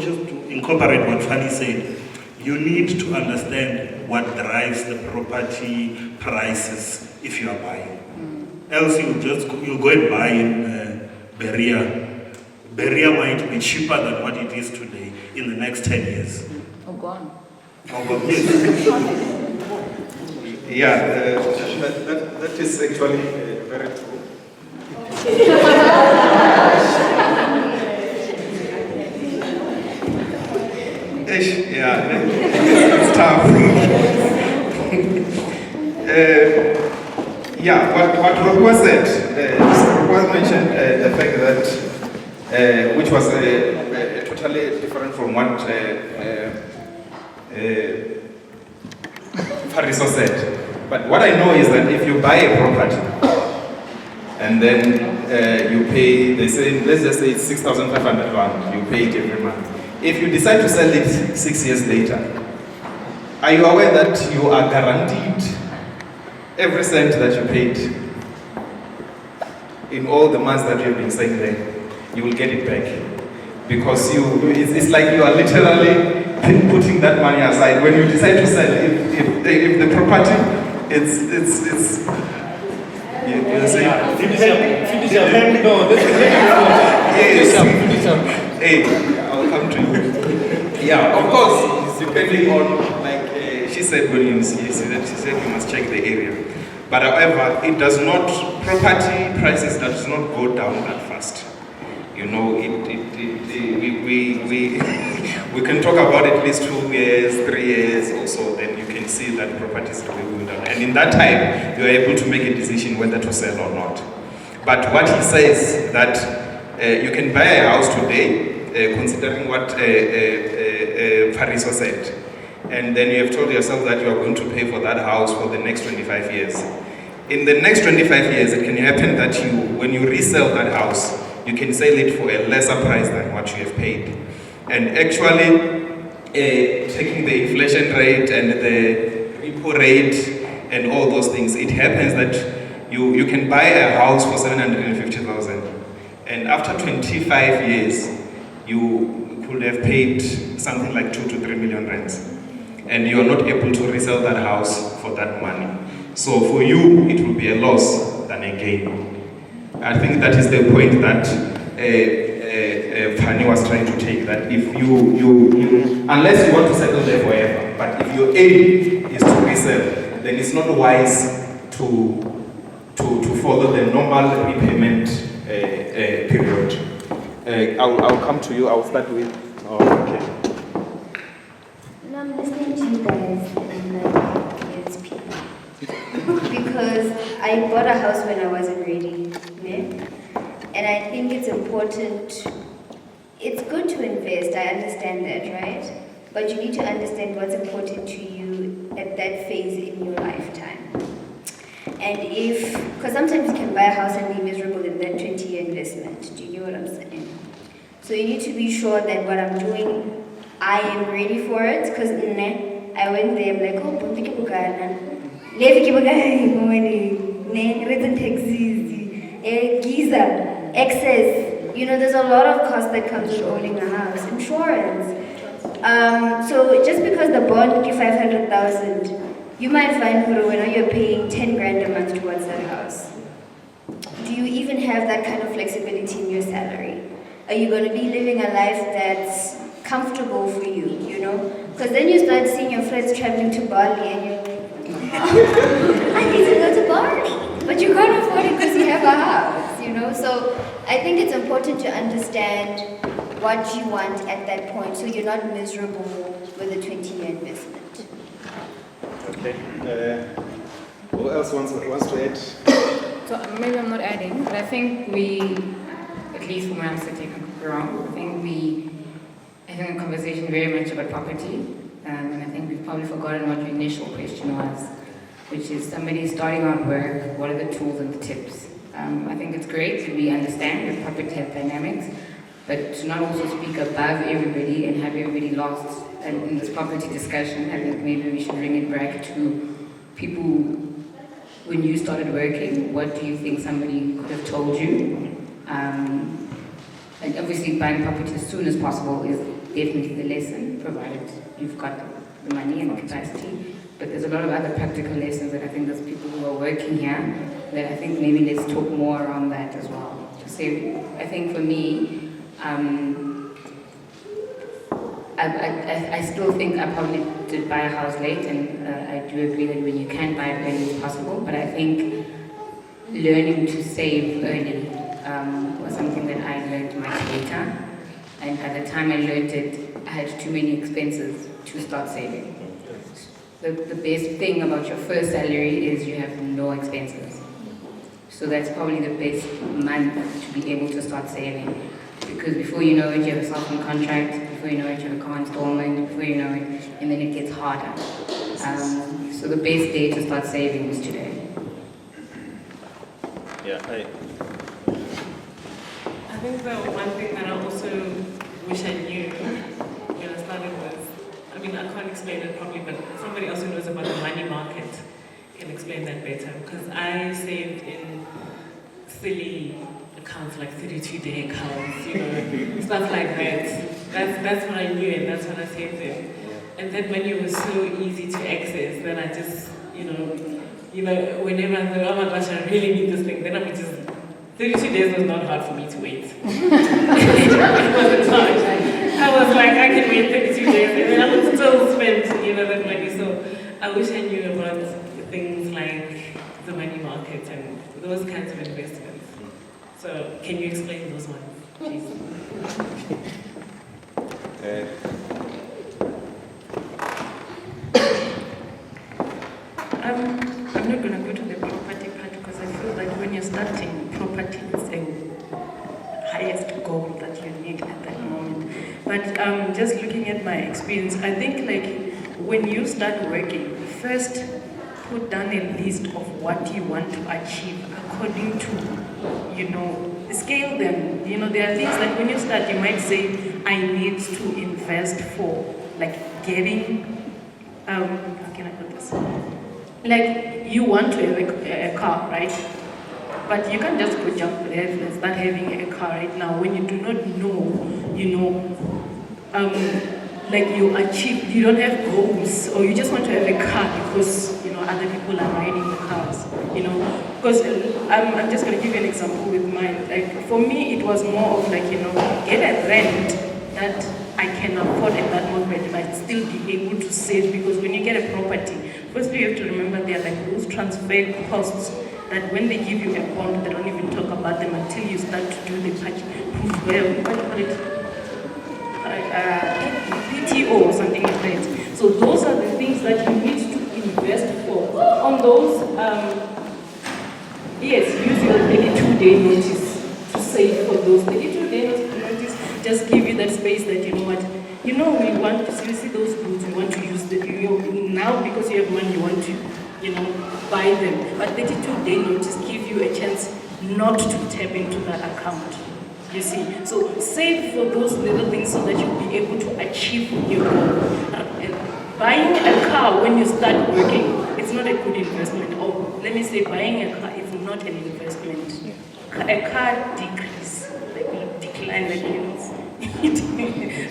just to incorporate what Fanny said, you need to understand what drives the property prices if you are buying. Else you go and buy in Berea barrier might be cheaper than what it is today in the next 10 years. Oh, gone. Oh, God, yes. Yeah, that is actually very true. Yeah, it's tough. Yeah, what Rokwa said, Rokwa mentioned the fact that, which was totally different from what Fariso said. But what I know is that if you buy a property and then you pay, they say, let's just say it's 6,500 rand, you pay it every month. If you decide to sell it 6 years later, are you aware that you are guaranteed every cent that you paid in all the months that you have been staying there, you will get it back? Because it's like you are literally putting that money aside. When you decide to sell, if the property, it's you're saying, Finish up. No, this is finish up. Hey, I'll come to you. Yeah, of course, depending on, like she said when you see that, she said you must check the area. But however, it does not, property prices does not go down that fast. You know, we can talk about at least 2 years, 3 years or so, then you can see that property is really going down. And in that time, you are able to make a decision whether to sell or not. But what he says that you can buy a house today, considering what Fariso said, and then you have told yourself that you are going to pay for that house for the next 25 years. In the next 25 years, it can happen that when you resell that house, you can sell it for a lesser price than what you have paid. And actually, taking the inflation rate and the repo rate and all those things, it happens that you can buy a house for 750,000. And after 25 years, you could have paid something like 2 to 3 million rands. And you are not able to resell that house for that money. So for you, it will be a loss than a gain. I think that is the point that Pani was trying to take, that if you unless you want to settle there forever, but if your aim is to resell, then it's not wise to follow the normal repayment period. I'll come to you. I'll start with. Okay. I'm listening to you guys and it's people. Because I bought a house when I wasn't ready. Yeah? And I think it's important, it's good to invest, I understand that, right? But you need to understand what's important to you at that phase in your lifetime. And because sometimes you can buy a house and be miserable in that 20-year investment. Do you know what I'm saying? So you need to be sure that what I'm doing, I am ready for it, because I went there, I'm like, oh, written taxis, Giza, excess. You know, there's a lot of cost that comes with owning a house. Insurance. So just because the bond gives you 500,000, you might find when you're paying 10 grand a month towards that house. Do you even have that kind of flexibility in your salary? Are you going to be living a life that's comfortable for you, you know? Because then you start seeing your friends traveling to Bali and you're like, I need to go to Bali. But you can't afford it because you have a house, you know? So I think it's important to understand what you want at that point so you're not miserable with a 20-year investment. Okay. Who else wants to add? So maybe I'm not adding, but I think we, at least from where I'm sitting, I could be wrong, I think we having a conversation very much about property, and I think we've probably forgotten what your initial question was, which is somebody starting out work, what are the tools and the tips? I think it's great that we understand that property has dynamics, but to not also speak above everybody and have everybody lost in this property discussion. I think maybe we should bring it back to people. When you started working, what do you think somebody could have told you? And obviously buying property as soon as possible is definitely the lesson, provided you've got the money and the capacity. But there's a lot of other practical lessons that I think there's people who are working here that I think maybe let's talk more around that as well. So I think for me, I still think I probably did buy a house late, and I do agree that when you can buy it early, it's possible. But I think learning to save early was something that I learned much later. And at the time I learned it, I had too many expenses to start saving. The best thing about your first salary is you have no expenses. So that's probably the best month to be able to start saving. Because before you know it, you have a self-employed contract, before you know it, you have a car installment, before you know it, and then it gets harder. So the best day to start saving is today. Yeah, I think the one thing that I also wish I knew when I started was, I mean, I can't explain it properly, but somebody else who knows about the money market can explain that better. Because I saved in silly accounts like 32-day accounts, you know, stuff like that. That's what I knew, and that's what I saved in. And that money was so easy to access that I just, you know, whenever I thought, oh my gosh, I really need this thing, then I would just, 32 days was not hard for me to wait. It wasn't hard. I was like, I can wait 32 days, and then I would still spend, that money. So I wish I knew about things like the money market and those kinds of investments. So can you explain those ones, please? I'm not going to go to the property part because I feel like when you're starting, property is the highest goal that you need at that moment. But just looking at my experience, I think like when you start working, first put down a list of what you want to achieve according to, scale them. There are things that when you start, you might say, I need to invest for like getting, how can I put this? Like you want to have a car, right? But you can't just go jump there and start having a car right now when you do not know, like you don't have goals, or you just want to have a car because, other people are riding the cars, Because I'm just going to give you an example with mine. Like for me, it was more of like, get a rent that I can afford at that moment, but still be able to save. Because when you get a property, first you have to remember there are like those transfer costs that when they give you a bond, they don't even talk about them until you start to do the PTO or something like that. So those are the things that you need to invest for. On those, yes, use your 32-day notice to save for those. 32-day notice just give you that space that we want to see those goods, we want to use them. Now because you have money, you want to, buy them. But 32-day notice give you a chance not to tap into that account. You see, so save for those little things so that you'll be able to achieve your goal. Buying a car when you start working, it's not a good investment. Or let me say, buying a car is not an investment. A car decline,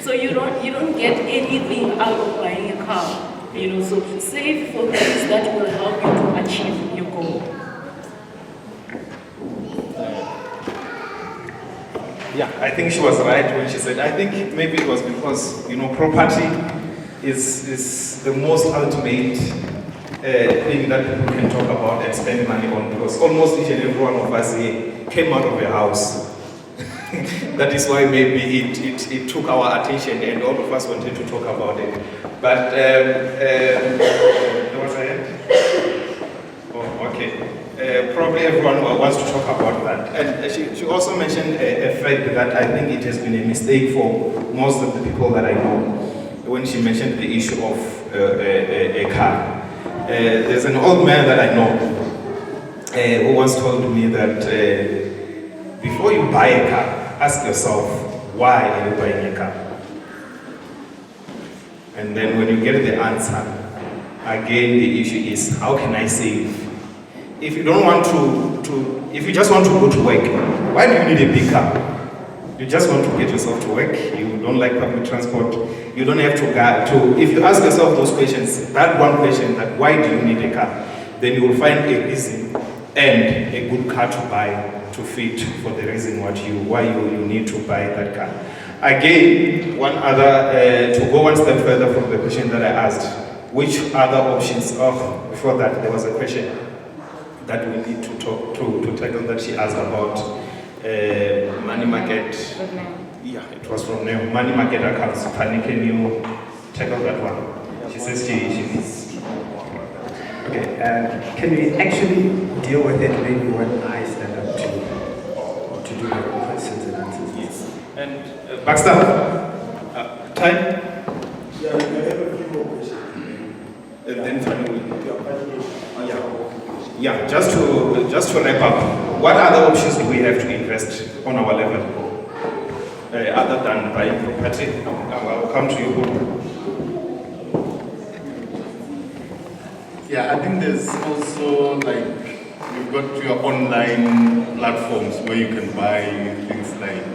so you don't get anything out of buying a car. So save for things that will help you to achieve your goal. Yeah, I think she was right when she said, I think maybe it was because, property is the most ultimate thing that people can talk about and spend money on, because almost each and every one of us here came out of a house. That is why maybe it took our attention and all of us wanted to talk about it. But, what was I at? Oh, okay. Probably everyone wants to talk about that. And she also mentioned a fact that I think it has been a mistake for most of the people that I know when she mentioned the issue of a car. There's an old man that I know who once told me that before you buy a car, ask yourself, why are you buying a car? And then when you get the answer, again the issue is, how can I save? If you don't want if you just want to go to work, why do you need a big car? You just want to get yourself to work, you don't like public transport, you don't have to if you ask yourself those questions, that one question, that why do you need a car, then you will find a reason and a good car to buy to fit for the reason why you need to buy that car. Again, one other, to go one step further from the question that I asked, which other options, before that there was a question that we need to tackle that she asked about money market. Yeah, it was from Neo. Money market accounts. Fanny, can you tackle that one? She says she needs. Okay, can we actually deal with it maybe when I stand up to do the questions and answers? Yes. And Baxter, time? Yeah, we have a few more questions. And then Fanny will. Yeah, just to wrap up, what other options do we have to invest on our level? Other than buying property? I'll come to you. Yeah, I think there's also like, you've got your online platforms where you can buy things like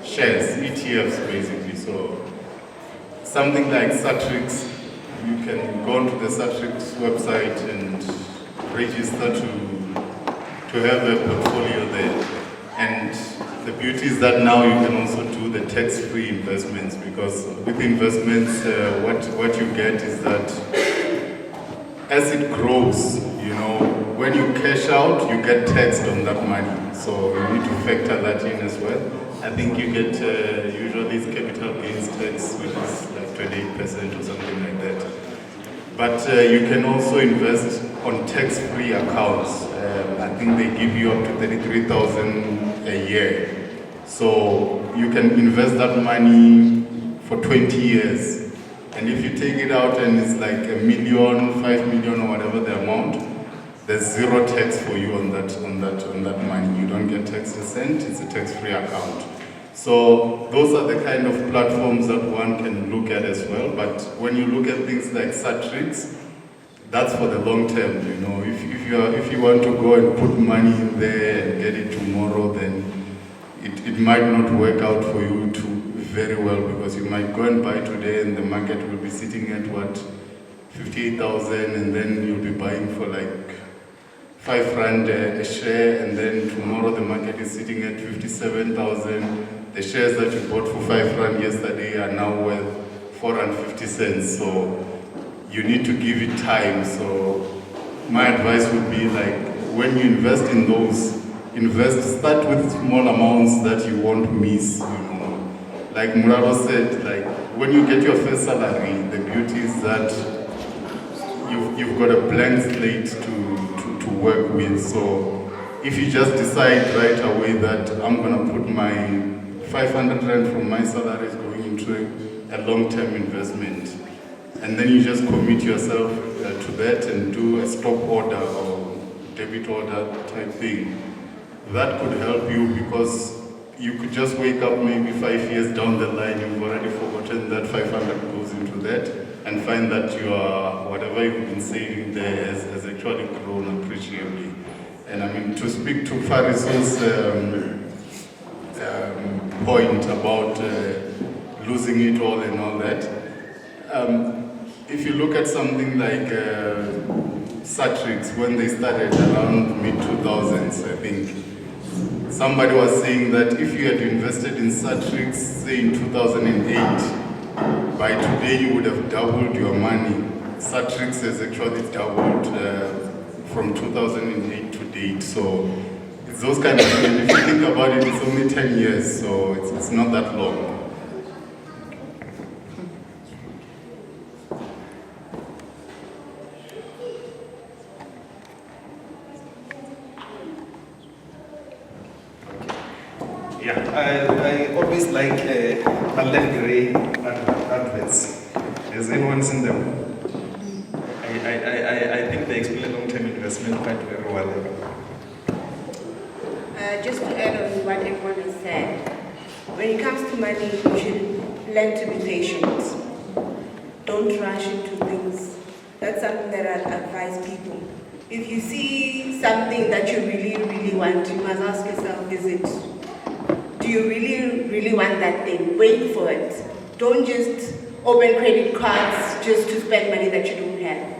shares, ETFs basically. So something like Satrix, you can go onto the Satrix website and register to have a portfolio there. And the beauty is that now you can also do the tax-free investments, because with investments, what you get is that as it grows, you know, when you cash out, you get taxed on that money. So you need to factor that in as well. I think you get usually it's capital gains tax, which is like 28% or something like that. But you can also invest on tax-free accounts. I think they give you up to 33,000 a year. So you can invest that money for 20 years. And if you take it out and it's like $1 million, $5 million or whatever the amount, there's zero tax for you on that money. You don't get taxed a cent, it's a tax-free account. So those are the kind of platforms that one can look at as well. But when you look at things like Satrix, that's for the long term, you know. If you want to go and put money in there and get it tomorrow, then it might not work out for you very well, because you might go and buy today and the market will be sitting at what, 58,000, and then you'll be buying for like R5 a share, and then tomorrow the market is sitting at 57,000. The shares that you bought for R5 yesterday are now worth 450 cents. So you need to give it time. So my advice would be, like, when you invest in those, start with small amounts that you won't miss, you know. Like Muraro said, like, when you get your first salary, the beauty is that you've got a blank slate to work with. So if you just decide right away that I'm gonna put my 500 Rand from my salary is going into a long-term investment, and then you just commit yourself to that and do a stop order or debit order type thing, that could help you, because you could just wake up maybe 5 years down the line, you've already forgotten that 500 goes into that, and find that whatever you've been saving there has actually grown appreciably. And I mean, to speak to Fariso's point about losing it all and all that, if you look at something like Satrix, when they started around mid-2000s, I think, somebody was saying that if you had invested in Satrix, say in 2008, by today you would have doubled your money. Satrix has actually doubled from 2008 to date. So it's those kind of things. If you think about it, it's only 10 years, so it's not that long. I always like Alan Gray adverts. Has anyone seen them? I think they explain long-term investment quite very well. Just to add on what everyone has said, when it comes to money, you should learn to be patient. Don't rush into things. That's something that I advise people. If you see something that you really, really want, you must ask yourself, do you really want that thing? Wait for it. Don't just open credit cards just to spend money that you don't have.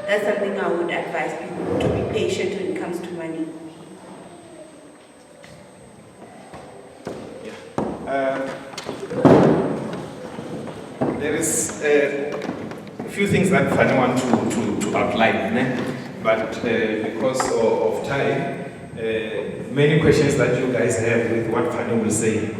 That's something I would advise people, to be patient when it comes to money. is a few things that I want to outline, but because of time, many questions that you guys have with what Fanny will say,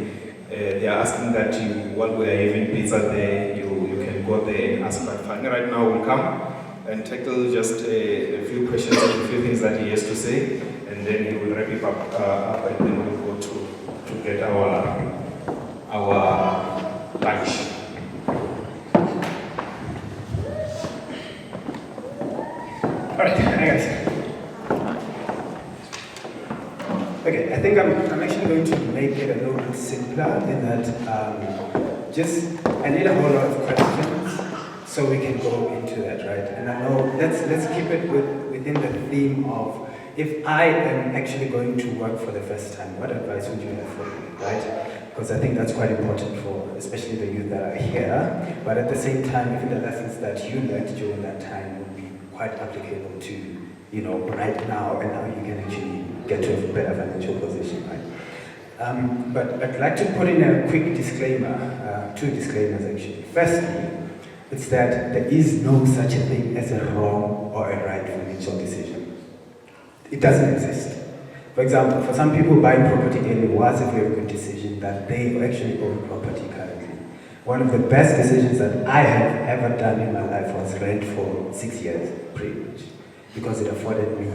they are asking that while we are having pizza there, you can go there and ask. But Fanny right now will come and tackle just a few questions and a few things that he has to say, and then he will wrap it up and then we'll go to get our lunch. All right, hi guys. Okay, I think I'm actually going to make it a little bit simpler in that I need a whole lot of questions so we can go into that, right? And I know let's keep it within the theme of if I am actually going to work for the first time, what advice would you have for me, right? Because I think that's quite important for especially the youth that are here, but at the same time, even the lessons that you learned during that time would be quite applicable to, right now and how you can actually get to a better financial position, right? But I'd like to put in a quick disclaimer, two disclaimers actually. Firstly, it's that there is no such a thing as a wrong or a right financial decision. It doesn't exist. For example, for some people, buying property early was a very good decision that they actually own property currently. One of the best decisions that I have ever done in my life was rent for 6 years, pretty much, because it afforded me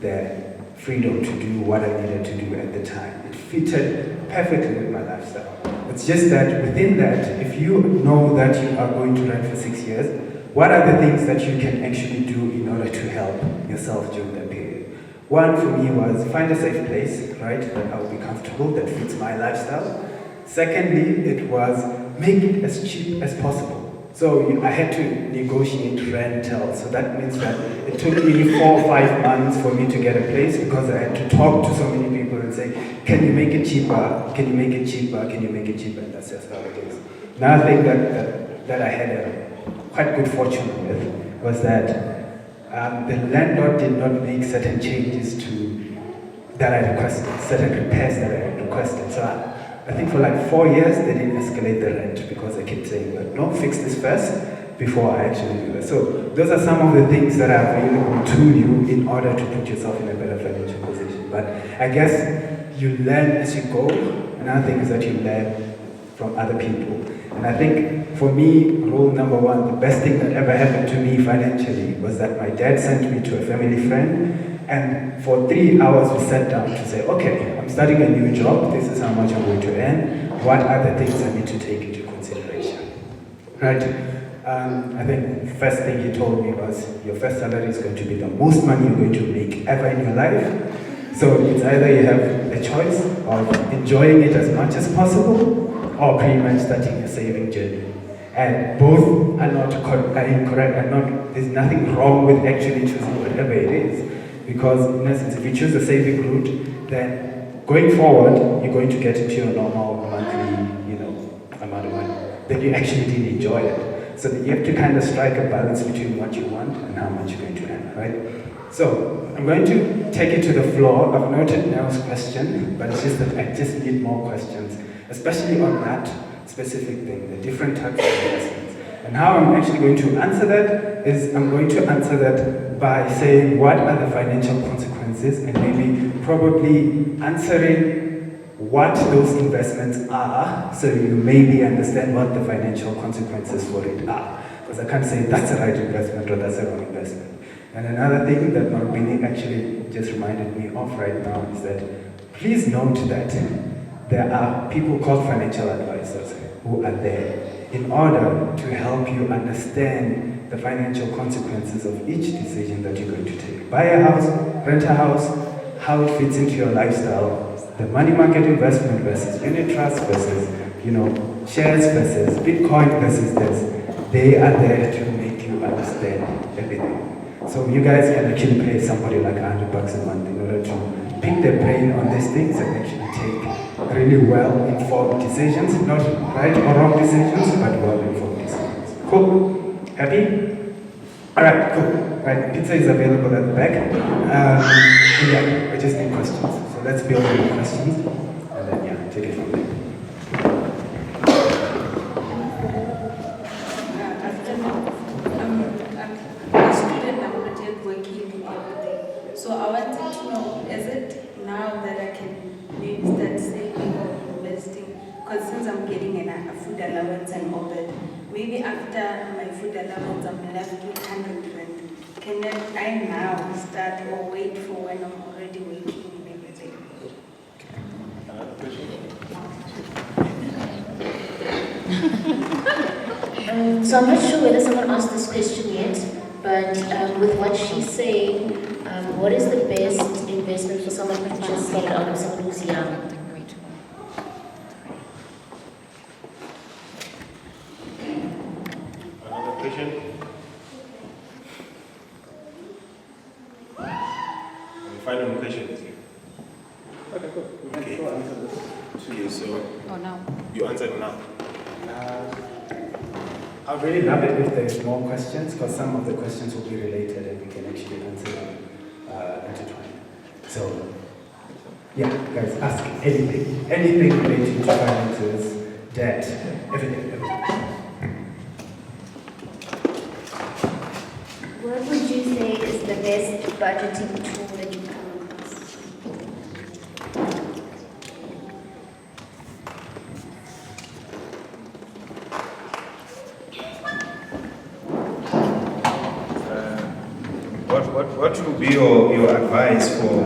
the freedom to do what I needed to do at the time. It fitted perfectly with my lifestyle. It's just that within that, if you know that you are going to rent for 6 years, what are the things that you can actually do in order to help yourself during that period? One for me was find a safe place, right, that I will be comfortable, that fits my lifestyle. Secondly, it was make it as cheap as possible. So I had to negotiate rental. So that means that it took me 4 or 5 months for me to get a place because I had to talk to so many people and say, can you make it cheaper? Can you make it cheaper? Can you make it cheaper? And that's just how it is. Another thing that I had a quite good fortune with was that the landlord did not make certain changes that I requested, certain repairs that I requested. So I think for like 4 years, they didn't escalate the rent because I kept saying, no, fix this first before I actually do that. So those are some of the things that are available to you in order to put yourself in a better financial position. But I guess you learn as you go. Another thing is that you learn from other people. And I think for me, rule number one, the best thing that ever happened to me financially was that my dad sent me to a family friend. And for 3 hours, we sat down to say, okay, I'm starting a new job. This is how much I'm going to earn. What are the things I need to take into consideration? Right? I think the first thing he told me was, your first salary is going to be the most money you're going to make ever in your life. So it's either you have a choice of enjoying it as much as possible or pretty much starting your saving journey. And both are not incorrect. There's nothing wrong with actually choosing whatever it is. Because in essence, if you choose the saving route, then going forward, you're going to get into your normal monthly, amount of money. Then you actually didn't enjoy it. So you have to kind of strike a balance between what you want and how much you're going to earn, right? So I'm going to take it to the floor. I've noted Nell's question, but it's just that I just need more questions, especially on that specific thing, the different types of investments. And how I'm actually going to answer that is I'm going to answer that by saying what are the financial consequences and maybe probably answering what those investments are so you maybe understand what the financial consequences for it are. Because I can't say that's a right investment or that's a wrong investment. And another thing that Norbini actually just reminded me of right now is that please note that there are people called financial advisors who are there in order to help you understand the financial consequences of each decision that you're going to take. Buy a house, rent a house, how it fits into your lifestyle, the money market investment versus unit trust versus, shares versus Bitcoin versus this. They are there to make you understand everything. So you guys can actually pay somebody like $100 a month in order to pick their brain on these things and actually take really well-informed decisions, not right or wrong decisions, but well-informed decisions. Cool? Happy? Alright, cool. Right, pizza is available at the back. Yeah, we just need questions. So let's build on the questions, and then take it from there. wanted to know, is it now that I can maybe start saving or investing? Because since I'm getting a food allowance and all that, maybe after my food allowance I'm left with 100 rand. Can I now start or wait for when I'm already working and everything? So I'm not sure whether someone asked this question yet, but with what she's saying, what is the best investment for someone who just started out or someone who's young? Another question? Final question is here. Okay, cool. Okay. Let's answer this. Okay, so Oh, now. you answered now. I'd really love it if there's more questions, because some of the questions will be related and we can actually answer them intertwined. So, yeah, guys, ask anything. Anything relating to finances, debt, everything. What would you say is the best budgeting tool that you come across? What would be your advice for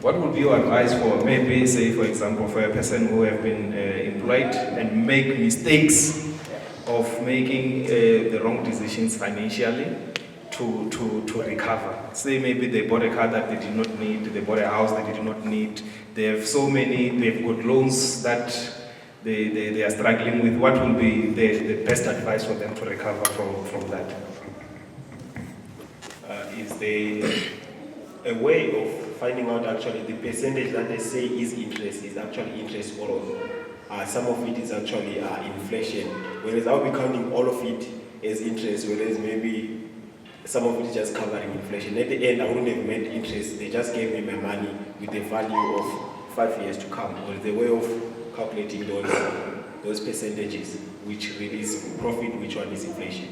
what would be your advice for maybe, say for example, for a person who have been employed and make mistakes of making the wrong decisions financially to recover? Say maybe they bought a car that they did not need, they bought a house that they did not need, they have so many, they've got loans that they are struggling with. What will be the best advice for them to recover from that? Is there a way of finding out actually the percentage that they say is interest is actually interest, or some of it is actually inflation, whereas I'll be counting all of it as interest, whereas maybe some of it is just covering inflation. At the end, I wouldn't have made interest, they just gave me my money with the value of 5 years to come, or the way of calculating those percentages, which really is profit, which one is inflation.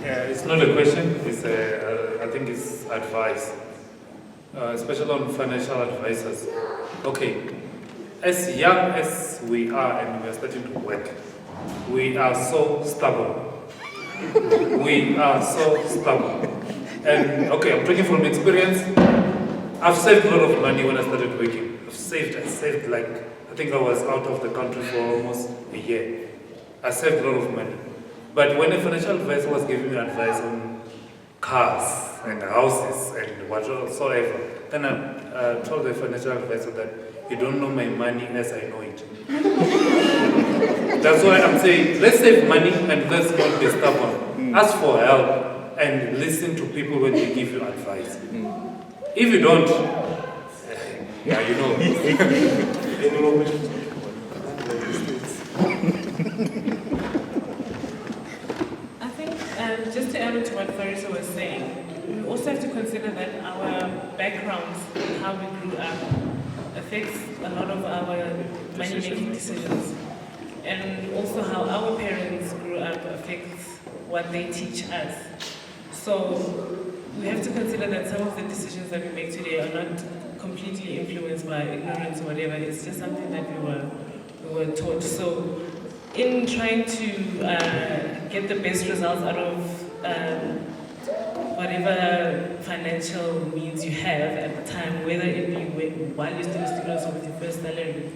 Yeah, it's not a question, it's I think it's advice, especially on financial advisors. Okay, as young as we are and we are starting to work, we are so stubborn. We are so stubborn. And okay, I'm talking from experience. I've saved a lot of money when I started working. I saved like, I think I was out of the country for almost a year. I saved a lot of money. But when a financial advisor was giving me advice on cars and houses and whatsoever, then I told the financial advisor that you don't know my money as I know it. That's why I'm saying, let's save money and let's not be stubborn. Ask for help and listen to people when they give you advice. If you don't, yeah, you know. Any more questions? I think just to add on to what Farisa was saying, we also have to consider that our backgrounds and how we grew up affects a lot of our money-making decisions. And also how our parents grew up affects what they teach us. So we have to consider that some of the decisions that we make today are not completely influenced by ignorance or whatever. It's just something that we were taught. So in trying to get the best results out of whatever financial means you have at the time, whether it be while you're still a student or with your first salary,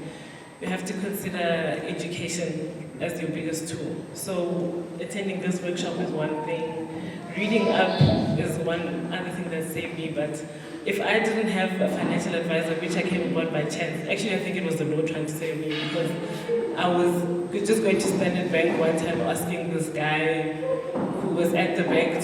you have to consider education as your biggest tool. So attending this workshop is one thing. Reading up is one other thing that saved me, but if I didn't have a financial advisor, which I came about by chance, actually I think it was the Lord trying to save me, because I was just going to Standard Bank one time asking this guy who was at the bank,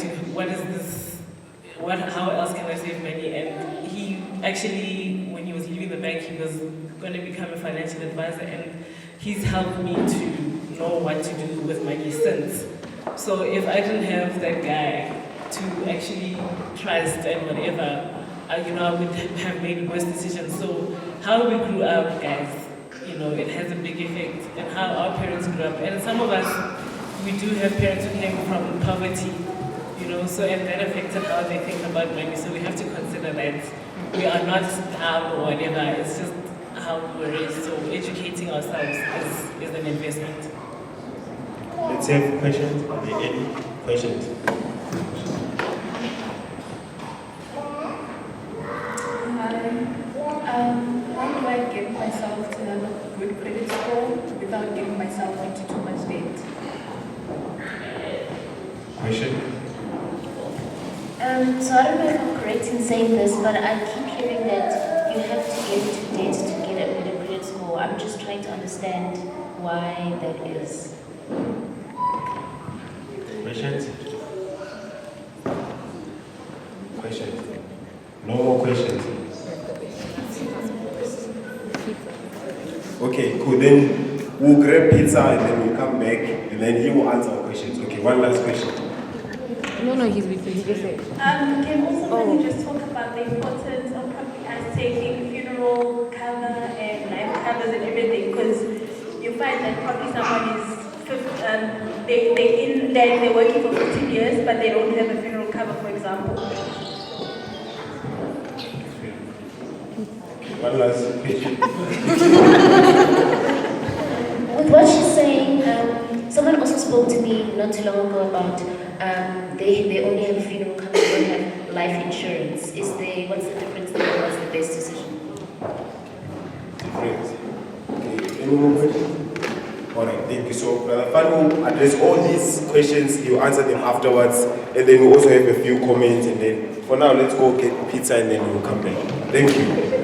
how else can I save money? And he actually, when he was leaving the bank, he was going to become a financial advisor, and he's helped me to know what to do with money since. So if I didn't have that guy to actually trust and whatever, I would have made worse decisions. So how we grew up, guys, it has a big effect on how our parents grew up. And some of us, we do have parents who came from poverty, so and that affected how they think about money. So we have to consider that we are not down or whatever. It's just how we were raised. So educating ourselves is an investment. Let's have questions. Are there any questions? How do I get myself to have a good credit score without getting myself into too much debt? Question? So I don't know if I'm correct in saying this, but I keep hearing that you have to get into debt to get a better credit score. I'm just trying to understand why that is. Questions? Questions? No more questions? Okay, cool. Then we'll grab pizza and then we'll come back and then he will answer our questions. Okay, one last question. No, he's with you. He just said. Can also just talk about the importance of probably us taking funeral cover and life covers and everything, because you find that probably someone is they're working for 15 years, but they don't have a funeral cover, for example. One last question. With what she's saying, someone also spoke to me not too long ago about they only have a funeral cover, they don't have life insurance. What's the difference there? What's the best decision? Difference. Okay, any more questions? Alright, thank you. So Brother Fan will address all these questions, he'll answer them afterwards, and then we'll also have a few comments, and then for now let's go get pizza and then we'll come back. Thank you.